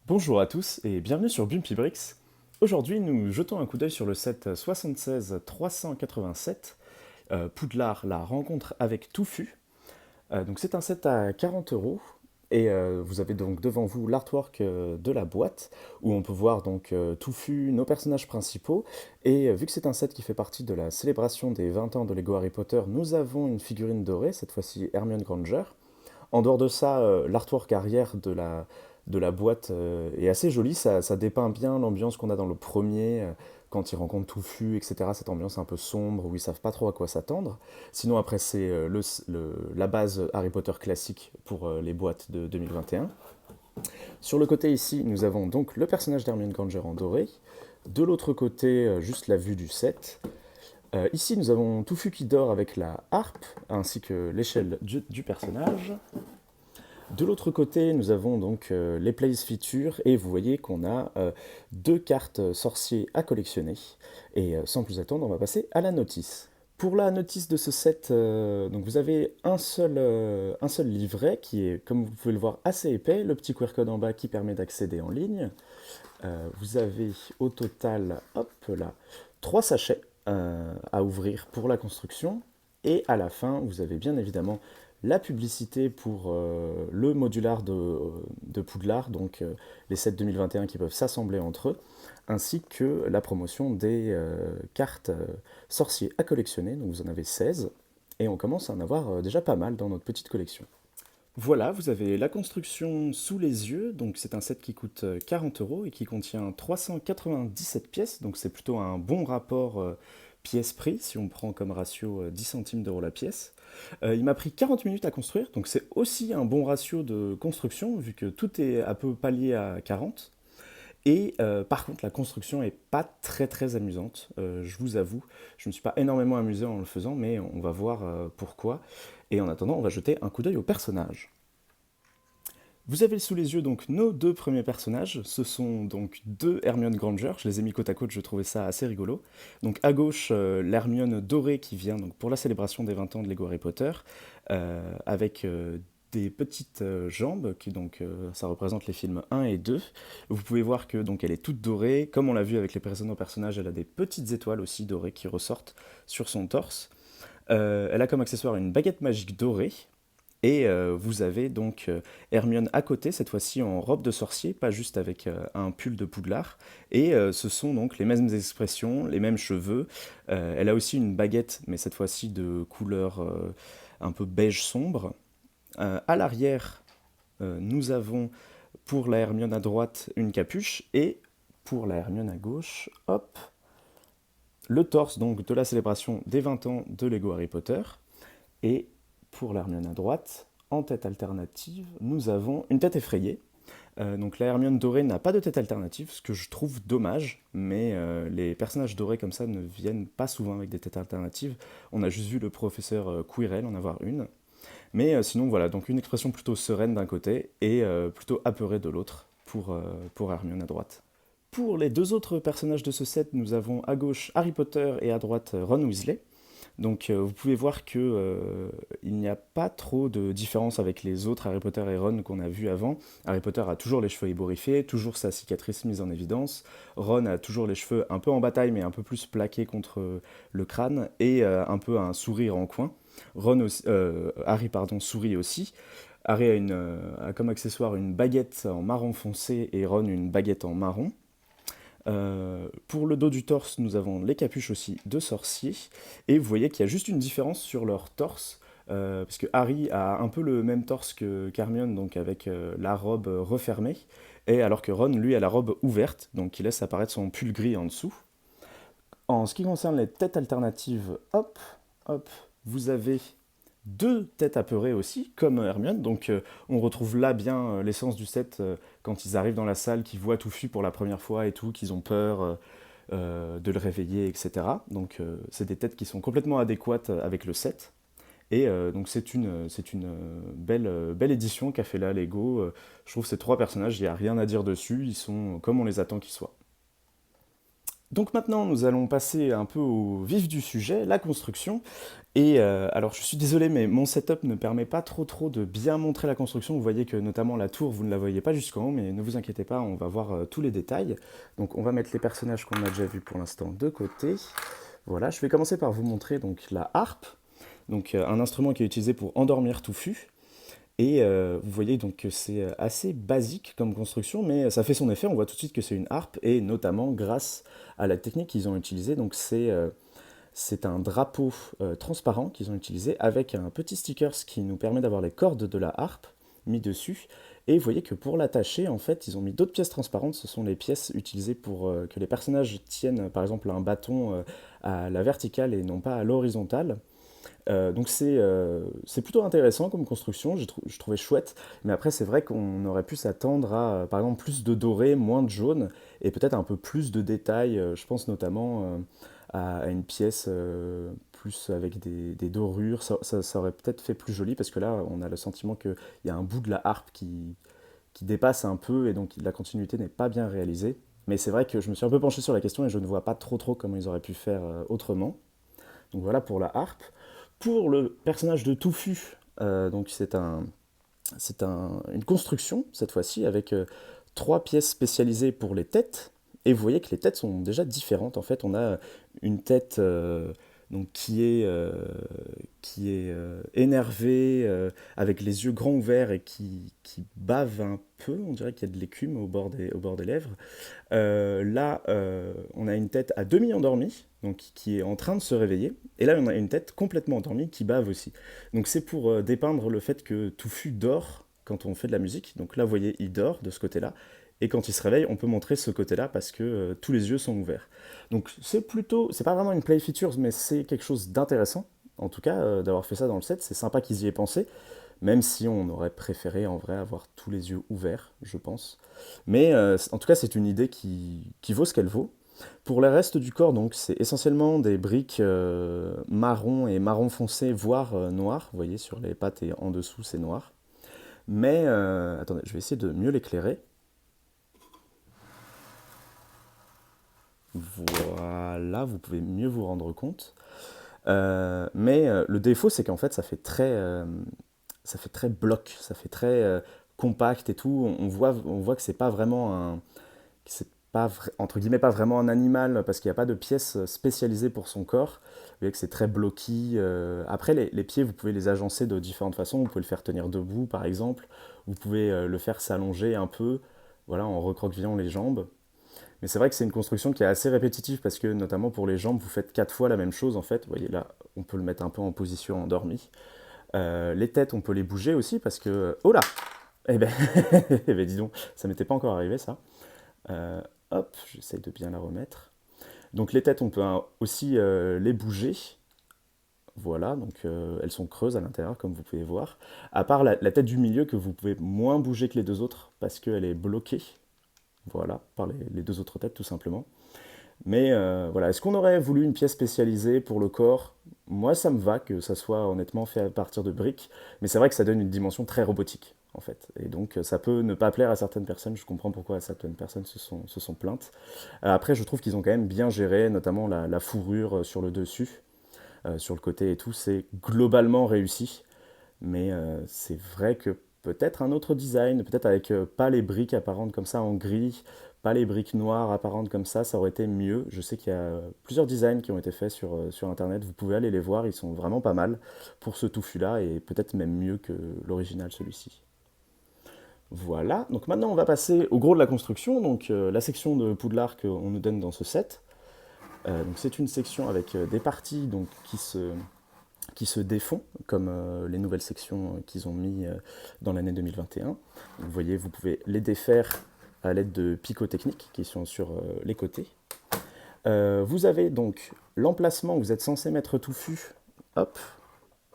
Bonjour à tous et bienvenue sur Bumpy Bricks. Aujourd'hui, nous jetons un coup d'œil sur le set 76-387, Poudlard, la rencontre avec Touffu. Donc c'est un set à 40 € et vous avez donc devant vous l'artwork de la boîte où on peut voir donc Touffu, nos personnages principaux. Et vu que c'est un set qui fait partie de la célébration des 20 ans de Lego Harry Potter, nous avons une figurine dorée, cette fois-ci Hermione Granger. En dehors de ça, l'artwork arrière de la boîte est assez joli, ça dépeint bien l'ambiance qu'on a dans le premier, quand ils rencontrent Touffu, etc. Cette ambiance un peu sombre où ils savent pas trop à quoi s'attendre. Sinon, après, c'est la base Harry Potter classique pour les boîtes de 2021. Sur le côté ici, nous avons donc le personnage d'Hermione Granger en doré. De l'autre côté, juste la vue du set. Ici, nous avons Touffu qui dort avec la harpe, ainsi que l'échelle du personnage. De l'autre côté, nous avons donc les Plays Features et vous voyez qu'on a deux cartes sorciers à collectionner. Et sans plus attendre, on va passer à la notice. Pour la notice de ce set, donc vous avez un seul livret qui est, comme vous pouvez le voir, assez épais. Le petit QR code en bas qui permet d'accéder en ligne. Vous avez au total, hop là, 3 sachets à ouvrir pour la construction. Et à la fin, vous avez bien évidemment la publicité pour le modular de Poudlard, donc les sets 2021 qui peuvent s'assembler entre eux, ainsi que la promotion des cartes sorciers à collectionner. Donc vous en avez 16, et on commence à en avoir déjà pas mal dans notre petite collection. Voilà, vous avez la construction sous les yeux, donc c'est un set qui coûte 40 € et qui contient 397 pièces, donc c'est plutôt un bon rapport pièce-prix si on prend comme ratio 10 centimes d'euros la pièce. Il m'a pris 40 minutes à construire, donc c'est aussi un bon ratio de construction vu que tout est un peu pallié à 40. Et par contre, la construction est pas très amusante, je vous avoue. Je ne me suis pas énormément amusé en le faisant, mais on va voir pourquoi. Et en attendant, on va jeter un coup d'œil au personnage. Vous avez sous les yeux donc nos deux premiers personnages. Ce sont donc deux Hermione Granger. Je les ai mis côte à côte, je trouvais ça assez rigolo. Donc à gauche, l'Hermione dorée qui vient donc pour la célébration des 20 ans de Lego Harry Potter, avec des petites jambes, qui donc ça représente les films 1 et 2. Vous pouvez voir que donc elle est toute dorée. Comme on l'a vu avec les précédents personnages, elle a des petites étoiles aussi dorées qui ressortent sur son torse. Elle a comme accessoire une baguette magique dorée. Et vous avez donc Hermione à côté, cette fois-ci en robe de sorcier, pas juste avec un pull de Poudlard. Et ce sont donc les mêmes expressions, les mêmes cheveux. Elle a aussi une baguette, mais cette fois-ci de couleur un peu beige sombre. À l'arrière, nous avons pour la Hermione à droite une capuche et pour la Hermione à gauche, hop, le torse donc de la célébration des 20 ans de Lego Harry Potter. Et pour l'Hermione à droite, en tête alternative, nous avons une tête effrayée. Donc la Hermione dorée n'a pas de tête alternative, ce que je trouve dommage, mais les personnages dorés comme ça ne viennent pas souvent avec des têtes alternatives. On a juste vu le professeur Quirrell en avoir une. Mais sinon voilà, donc une expression plutôt sereine d'un côté et plutôt apeurée de l'autre pour Hermione à droite. Pour les deux autres personnages de ce set, nous avons à gauche Harry Potter et à droite Ron Weasley. Donc vous pouvez voir que il n'y a pas trop de différence avec les autres Harry Potter et Ron qu'on a vus avant. Harry Potter a toujours les cheveux ébouriffés, toujours sa cicatrice mise en évidence. Ron a toujours les cheveux un peu en bataille mais un peu plus plaqués contre le crâne et un peu un sourire en coin. Harry pardon, sourit aussi. Harry a comme accessoire une baguette en marron foncé et Ron une baguette en marron. Pour le dos du torse, nous avons les capuches aussi de sorciers. Et vous voyez qu'il y a juste une différence sur leur torse. Parce que Harry a un peu le même torse que Hermione, donc avec la robe refermée. Et alors que Ron, lui, a la robe ouverte, donc qui laisse apparaître son pull gris en dessous. En ce qui concerne les têtes alternatives, hop, hop, vous avez deux têtes apeurées aussi, comme Hermione. Donc on retrouve là bien l'essence du set quand ils arrivent dans la salle, qu'ils voient Touffu pour la première fois et tout, qu'ils ont peur de le réveiller, etc. Donc c'est des têtes qui sont complètement adéquates avec le set. Et donc c'est une belle édition qu'a fait là Lego. Je trouve ces trois personnages, il n'y a rien à dire dessus, ils sont comme on les attend qu'ils soient. Donc maintenant, nous allons passer un peu au vif du sujet, la construction. Et alors, je suis désolé, mais mon setup ne permet pas trop de bien montrer la construction. Vous voyez que notamment la tour, vous ne la voyez pas jusqu'en haut, mais ne vous inquiétez pas, on va voir tous les détails. Donc, on va mettre les personnages qu'on a déjà vus pour l'instant de côté. Voilà, je vais commencer par vous montrer donc la harpe, donc un instrument qui est utilisé pour endormir Touffu. Et vous voyez donc que c'est assez basique comme construction, mais ça fait son effet. On voit tout de suite que c'est une harpe, et notamment grâce à la technique qu'ils ont utilisée. Donc c'est un drapeau transparent qu'ils ont utilisé avec un petit sticker qui nous permet d'avoir les cordes de la harpe mis dessus. Et vous voyez que pour l'attacher, en fait, ils ont mis d'autres pièces transparentes. Ce sont les pièces utilisées pour que les personnages tiennent, par exemple, un bâton à la verticale et non pas à l'horizontale. Donc c'est plutôt intéressant comme construction, je trouvais chouette, mais après c'est vrai qu'on aurait pu s'attendre à par exemple plus de doré, moins de jaune, et peut-être un peu plus de détails, je pense notamment à une pièce plus avec des dorures, ça aurait peut-être fait plus joli, parce que là on a le sentiment qu'il y a un bout de la harpe qui dépasse un peu, et donc la continuité n'est pas bien réalisée. Mais c'est vrai que je me suis un peu penché sur la question et je ne vois pas trop comment ils auraient pu faire autrement. Donc voilà pour la harpe. Pour le personnage de Touffu, donc une construction cette fois-ci avec trois pièces spécialisées pour les têtes. Et vous voyez que les têtes sont déjà différentes. En fait, on a une tête donc qui est énervée, avec les yeux grands ouverts et qui bave un peu. On dirait qu'il y a de l'écume au bord des lèvres. Là, on a une tête à demi endormie, donc qui est en train de se réveiller. Et là, on a une tête complètement endormie qui bave aussi. Donc c'est pour dépeindre le fait que Touffu dort quand on fait de la musique. Donc là, vous voyez, il dort de ce côté-là. Et quand il se réveille, on peut montrer ce côté-là parce que tous les yeux sont ouverts. Donc c'est pas vraiment une play features, mais c'est quelque chose d'intéressant. En tout cas, d'avoir fait ça dans le set, c'est sympa qu'ils y aient pensé, même si on aurait préféré en vrai avoir tous les yeux ouverts, je pense. Mais en tout cas, c'est une idée qui vaut ce qu'elle vaut. Pour le reste du corps, donc, c'est essentiellement des briques marron et marron foncé, voire noir. Vous voyez, sur les pattes et en dessous, c'est noir. Mais, attendez, je vais essayer de mieux l'éclairer. Voilà, vous pouvez mieux vous rendre compte. Mais le défaut, c'est qu'en fait, ça fait très bloc, ça fait très compact et tout. On voit que c'est pas vraiment que c'est pas entre guillemets pas vraiment un animal parce qu'il n'y a pas de pièces spécialisées pour son corps. Vous voyez que c'est très blocky. Après, les pieds, vous pouvez les agencer de différentes façons. Vous pouvez le faire tenir debout, par exemple. Vous pouvez le faire s'allonger un peu, voilà, en recroquevillant les jambes. Mais c'est vrai que c'est une construction qui est assez répétitive parce que notamment pour les jambes, vous faites 4 fois la même chose en fait. Vous voyez là, on peut le mettre un peu en position endormie. Les têtes, on peut les bouger aussi parce que... Oh là. Eh ben, eh ben dis donc, ça m'était pas encore arrivé ça. Euh, Hop, j'essaie de bien la remettre. Donc les têtes, on peut aussi les bouger. Voilà, donc elles sont creuses à l'intérieur, comme vous pouvez voir. À part la tête du milieu que vous pouvez moins bouger que les deux autres parce qu'elle est bloquée. Voilà, par les deux autres têtes tout simplement. Mais voilà, est-ce qu'on aurait voulu une pièce spécialisée pour le corps? Moi, ça me va que ça soit honnêtement fait à partir de briques, mais c'est vrai que ça donne une dimension très robotique, en fait. Et donc, ça peut ne pas plaire à certaines personnes. Je comprends pourquoi certaines personnes se sont plaintes. Après, je trouve qu'ils ont quand même bien géré, notamment la fourrure sur le dessus, sur le côté et tout. C'est globalement réussi, mais c'est vrai que peut-être un autre design, peut-être avec pas les briques apparentes comme ça en gris, pas les briques noires apparentes comme ça aurait été mieux. Je sais qu'il y a plusieurs designs qui ont été faits sur Internet, vous pouvez aller les voir, ils sont vraiment pas mal pour ce touffu-là, et peut-être même mieux que l'original celui-ci. Voilà, donc maintenant on va passer au gros de la construction, donc la section de Poudlard qu'on nous donne dans ce set. Donc c'est une section avec des parties donc, qui se défont, comme les nouvelles sections qu'ils ont mis dans l'année 2021. Vous voyez, vous pouvez les défaire à l'aide de picots techniques qui sont sur les côtés. Vous avez donc l'emplacement où vous êtes censé mettre Touffu. Hop,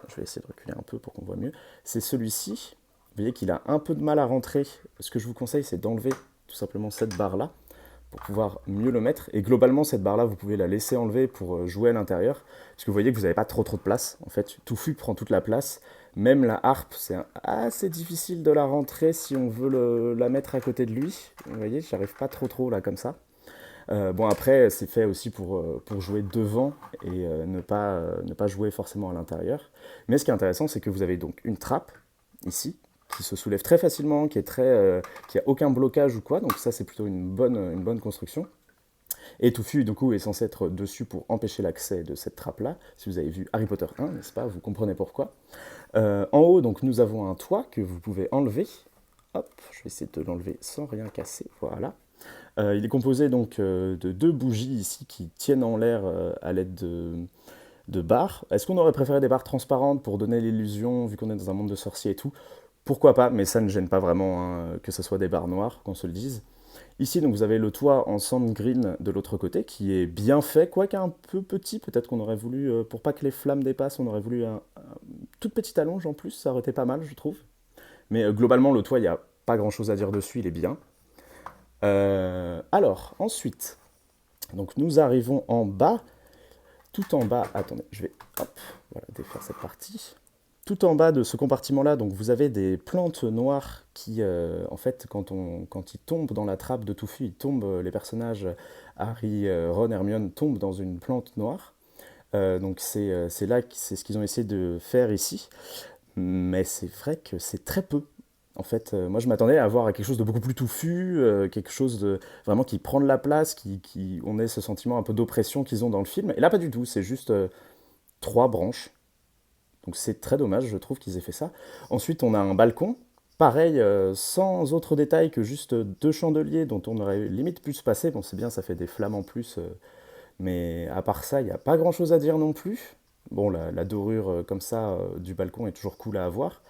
je vais essayer de reculer un peu pour qu'on voit mieux. C'est celui-ci. Vous voyez qu'il a un peu de mal à rentrer. Ce que je vous conseille, c'est d'enlever tout simplement cette barre-là pour pouvoir mieux le mettre. Et globalement, cette barre-là, vous pouvez la laisser enlever pour jouer à l'intérieur. Parce que vous voyez que vous n'avez pas trop de place. En fait, Touffu prend toute la place. Même la harpe, c'est assez difficile de la rentrer si on veut la mettre à côté de lui. Vous voyez, j'arrive pas trop là comme ça. Bon après, c'est fait aussi pour jouer devant et ne pas jouer forcément à l'intérieur. Mais ce qui est intéressant, c'est que vous avez donc une trappe ici qui se soulève très facilement, qui a aucun blocage ou quoi. Donc ça, c'est plutôt une bonne construction. Et Touffu, du coup, est censé être dessus pour empêcher l'accès de cette trappe-là. Si vous avez vu Harry Potter 1, n'est-ce pas, vous comprenez pourquoi. En haut, donc, nous avons un toit que vous pouvez enlever. Hop, je vais essayer de l'enlever sans rien casser. Voilà. Il est composé donc de deux bougies ici qui tiennent en l'air à l'aide de barres. Est-ce qu'on aurait préféré des barres transparentes pour donner l'illusion, vu qu'on est dans un monde de sorciers et tout? Pourquoi pas, mais ça ne gêne pas vraiment hein, que ce soit des barres noires, qu'on se le dise. Ici, donc, vous avez le toit en sand green de l'autre côté, qui est bien fait, quoique un peu petit. Peut-être qu'on aurait voulu, pour pas que les flammes dépassent, on aurait voulu toute petite allonge en plus, ça aurait été pas mal, je trouve. Mais globalement, le toit, il n'y a pas grand-chose à dire dessus, il est bien. Alors, ensuite, donc nous arrivons en bas, tout en bas, attendez, je vais hop, voilà, défaire cette partie. Tout en bas de ce compartiment-là, donc vous avez des plantes noires qui, en fait, quand ils tombent dans la trappe de Touffu, ils tombent, les personnages Harry, Ron, Hermione tombent dans une plante noire. Donc c'est ce qu'ils ont essayé de faire ici. Mais c'est vrai que c'est très peu. En fait, moi je m'attendais à avoir quelque chose de beaucoup plus touffu, quelque chose de vraiment qui prend de la place, on ait ce sentiment un peu d'oppression qu'ils ont dans le film. Et là, pas du tout, c'est juste trois branches. Donc c'est très dommage, je trouve qu'ils aient fait ça. Ensuite, on a un balcon, pareil, sans autre détail que juste deux chandeliers dont on aurait limite pu se passer. Bon, c'est bien, ça fait des flammes en plus, mais à part ça, il n'y a pas grand-chose à dire non plus. Bon, la dorure comme ça du balcon est toujours cool à avoir.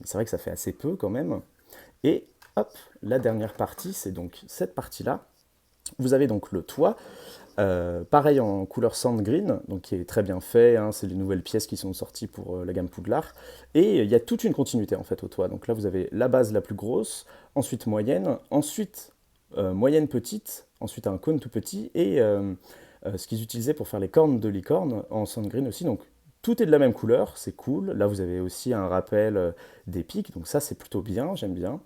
C'est vrai que ça fait assez peu quand même. Et hop, la dernière partie, c'est donc cette partie-là. Vous avez donc le toit, pareil en couleur sand green, donc qui est très bien fait, hein, c'est les nouvelles pièces qui sont sorties pour la gamme Poudlard. Et il y a toute une continuité en fait au toit. Donc là vous avez la base la plus grosse, ensuite moyenne, ensuite moyenne petite, ensuite un cône tout petit, et ce qu'ils utilisaient pour faire les cornes de licorne en sand green aussi. Donc tout est de la même couleur, c'est cool. Là vous avez aussi un rappel des pics, donc ça c'est plutôt bien, j'aime bien.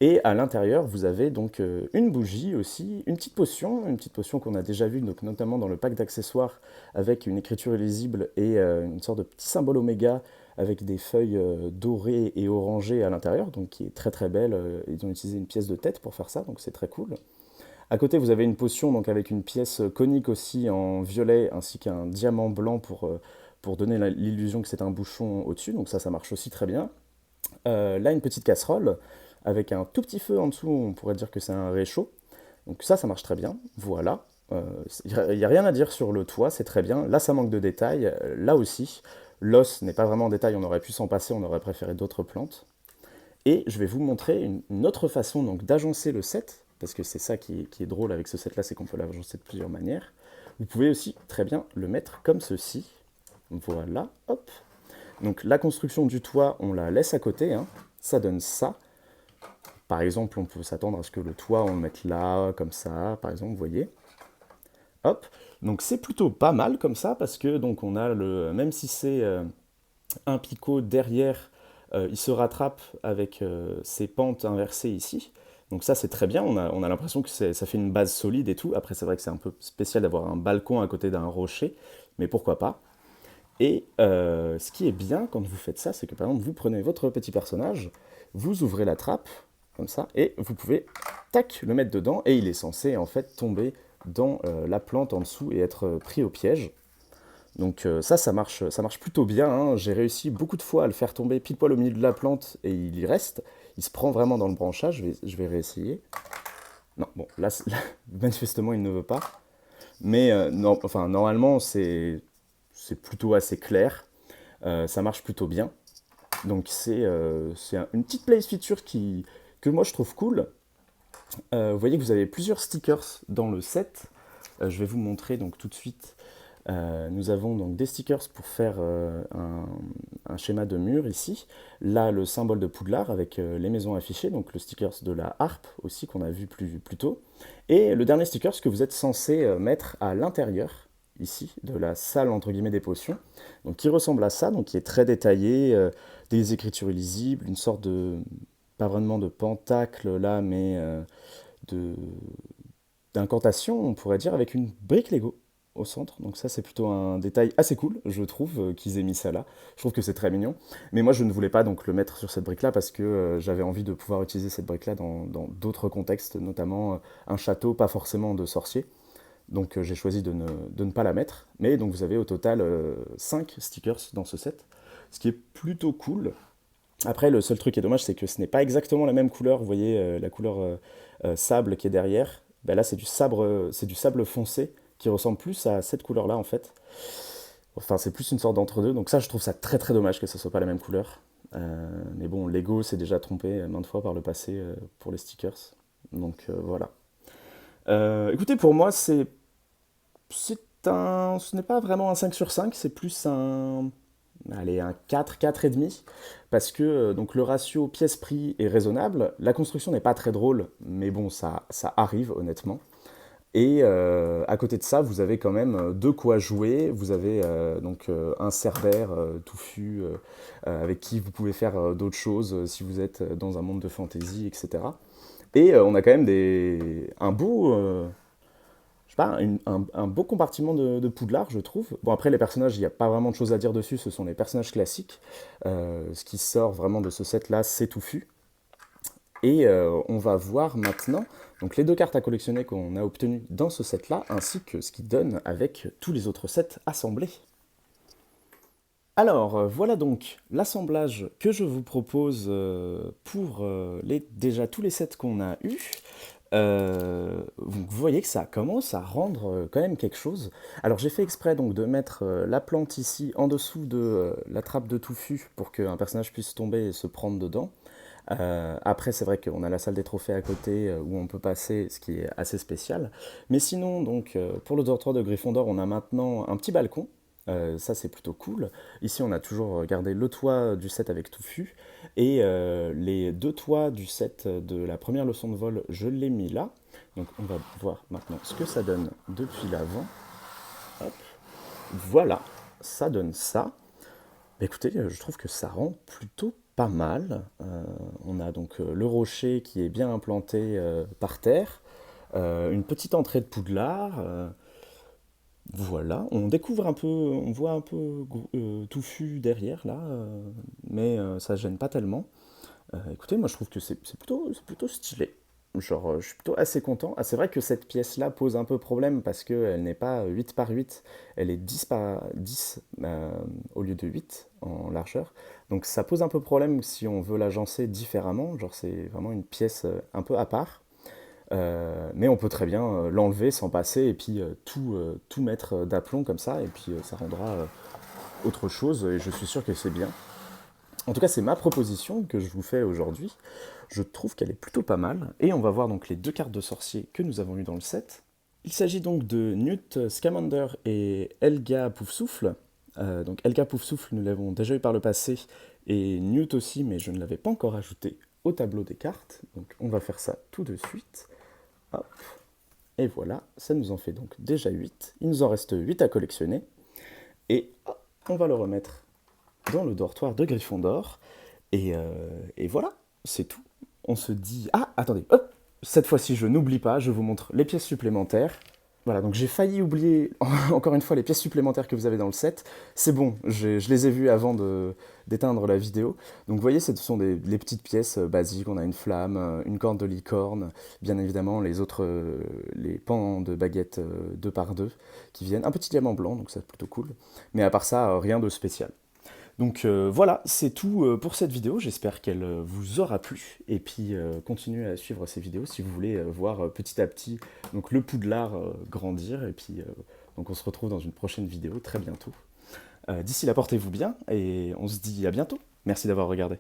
Et à l'intérieur, vous avez donc une bougie aussi, une petite potion qu'on a déjà vue, donc notamment dans le pack d'accessoires avec une écriture illisible et une sorte de petit symbole oméga avec des feuilles dorées et orangées à l'intérieur, donc qui est très très belle. Ils ont utilisé une pièce de tête pour faire ça, donc c'est très cool. À côté, vous avez une potion donc avec une pièce conique aussi en violet ainsi qu'un diamant blanc pour donner l'illusion que c'est un bouchon au-dessus, donc ça marche aussi très bien. Là, une petite casserole avec un tout petit feu en dessous, on pourrait dire que c'est un réchaud. Donc ça marche très bien. Voilà. Il n'y a rien à dire sur le toit, c'est très bien. Là, ça manque de détails. Là aussi, l'os n'est pas vraiment en détail, on aurait pu s'en passer, on aurait préféré d'autres plantes. Et je vais vous montrer une autre façon donc d'agencer le set, parce que c'est ça qui est drôle avec ce set-là, c'est qu'on peut l'agencer de plusieurs manières. Vous pouvez aussi très bien le mettre comme ceci. Voilà, hop. Donc la construction du toit, on la laisse à côté, hein. Ça donne ça. Par exemple, on peut s'attendre à ce que le toit, on le mette là, comme ça, par exemple, vous voyez. Hop. Donc c'est plutôt pas mal comme ça, parce que donc on a même si c'est un picot derrière, il se rattrape avec ses pentes inversées ici. Donc ça c'est très bien, on a l'impression que ça fait une base solide et tout. Après c'est vrai que c'est un peu spécial d'avoir un balcon à côté d'un rocher, mais pourquoi pas. Et ce qui est bien quand vous faites ça, c'est que par exemple, vous prenez votre petit personnage, vous ouvrez la trappe, comme ça, et vous pouvez, tac, le mettre dedans, et il est censé en fait tomber dans la plante en dessous et être pris au piège. Donc ça marche plutôt bien, hein. J'ai réussi beaucoup de fois à le faire tomber pile poil au milieu de la plante, et il y reste. Il se prend vraiment dans le branchage, je vais réessayer. Non, bon, là, manifestement, il ne veut pas. Mais non, enfin, normalement, c'est plutôt assez clair. Ça marche plutôt bien. Donc c'est une petite place feature que moi je trouve cool. Vous voyez que vous avez plusieurs stickers dans le set. Je vais vous montrer donc tout de suite. Nous avons donc des stickers pour faire un schéma de mur ici. Là, le symbole de Poudlard avec les maisons affichées, donc le stickers de la harpe aussi qu'on a vu plus tôt. Et le dernier stickers que vous êtes censé mettre à l'intérieur ici de la salle entre guillemets des potions, donc qui ressemble à ça, donc qui est très détaillé, des écritures illisibles, une sorte de pas vraiment de pentacle là, mais de d'incantation, on pourrait dire, avec une brique Lego au centre. Donc ça, c'est plutôt un détail assez cool, je trouve, qu'ils aient mis ça là. Je trouve que c'est très mignon. Mais moi, je ne voulais pas donc le mettre sur cette brique-là parce que j'avais envie de pouvoir utiliser cette brique-là dans d'autres contextes, notamment un château, pas forcément de sorcier. Donc j'ai choisi de ne pas la mettre. Mais donc vous avez au total 5 stickers dans ce set, ce qui est plutôt cool. Après, le seul truc qui est dommage, c'est que ce n'est pas exactement la même couleur. Vous voyez la couleur sable qui est derrière. Ben là, c'est du sable foncé qui ressemble plus à cette couleur-là en fait. Enfin, c'est plus une sorte d'entre-deux. Donc ça, je trouve ça très très dommage que ce soit pas la même couleur. Mais bon, Lego s'est déjà trompé maintes fois par le passé pour les stickers. Donc voilà. Écoutez, pour moi, ce n'est pas vraiment un 5 sur 5, c'est plus allez, un 4, 4 et demi, parce que donc le ratio pièce-prix est raisonnable. La construction n'est pas très drôle, mais bon, ça arrive honnêtement. Et à côté de ça, vous avez quand même de quoi jouer. Vous avez donc un Cerbère touffu avec qui vous pouvez faire d'autres choses si vous êtes dans un monde de fantasy, etc. Et on a quand même un beau, je sais pas, un beau compartiment de Poudlard, je trouve. Bon, après, les personnages, il n'y a pas vraiment de choses à dire dessus, ce sont les personnages classiques. Ce qui sort vraiment de ce set-là, c'est Touffu. Et on va voir maintenant donc, les deux cartes à collectionner qu'on a obtenues dans ce set-là, ainsi que ce qui donne avec tous les autres sets assemblés. Alors, voilà donc l'assemblage que je vous propose pour déjà tous les sets qu'on a eus. Vous voyez que ça commence à rendre quand même quelque chose. Alors j'ai fait exprès donc de mettre la plante ici en dessous de la trappe de touffu pour qu'un personnage puisse tomber et se prendre dedans. Après c'est vrai qu'on a la salle des trophées à côté où on peut passer, ce qui est assez spécial. Mais sinon donc pour le dortoir de Gryffondor on a maintenant un petit balcon. Ça c'est plutôt cool. Ici on a toujours gardé le toit du set avec touffu. Et les deux toits du set de la première leçon de vol, je l'ai mis là. Donc on va voir maintenant ce que ça donne depuis l'avant. Hop. Voilà, ça donne ça. Bah, écoutez, je trouve que ça rend plutôt pas mal. On a donc le rocher qui est bien implanté par terre. Une petite entrée de Poudlard. Voilà, on découvre un peu, on voit un peu touffu derrière là, mais ça gêne pas tellement. Écoutez, moi je trouve que c'est plutôt stylé. Genre, je suis plutôt assez content. Ah, c'est vrai que cette pièce-là pose un peu problème parce qu'elle n'est pas 8 par 8, elle est 10 par 10 au lieu de 8 en largeur. Donc ça pose un peu problème si on veut l'agencer différemment. Genre, c'est vraiment une pièce un peu à part. Mais on peut très bien l'enlever sans passer et puis tout mettre d'aplomb comme ça, et puis ça rendra autre chose, et je suis sûr que c'est bien. En tout cas, c'est ma proposition que je vous fais aujourd'hui. Je trouve qu'elle est plutôt pas mal. Et on va voir donc les deux cartes de sorcier que nous avons eues dans le set. Il s'agit donc de Newt Scamander et Helga Poufsouffle. Donc Helga Poufsouffle, nous l'avons déjà eu par le passé, et Newt aussi, mais je ne l'avais pas encore ajouté au tableau des cartes. Donc on va faire ça tout de suite. Hop. Et voilà, ça nous en fait donc déjà 8. Il nous en reste 8 à collectionner. Et hop, on va le remettre dans le dortoir de Gryffondor. Et voilà, c'est tout. On se dit... Ah, attendez, hop, cette fois-ci, je n'oublie pas, je vous montre les pièces supplémentaires. Voilà, donc j'ai failli oublier encore une fois les pièces supplémentaires que vous avez dans le set. C'est bon, je les ai vues avant d'éteindre la vidéo. Donc vous voyez, ce sont les petites pièces basiques. On a une flamme, une corne de licorne, bien évidemment les autres, les pans de baguette 2 par 2 qui viennent. Un petit diamant blanc, donc c'est plutôt cool. Mais à part ça, rien de spécial. Donc voilà, c'est tout pour cette vidéo. J'espère qu'elle vous aura plu. Et puis continuez à suivre ces vidéos si vous voulez voir petit à petit donc, le Poudlard grandir. Et puis donc on se retrouve dans une prochaine vidéo très bientôt. D'ici là, portez-vous bien et on se dit à bientôt. Merci d'avoir regardé.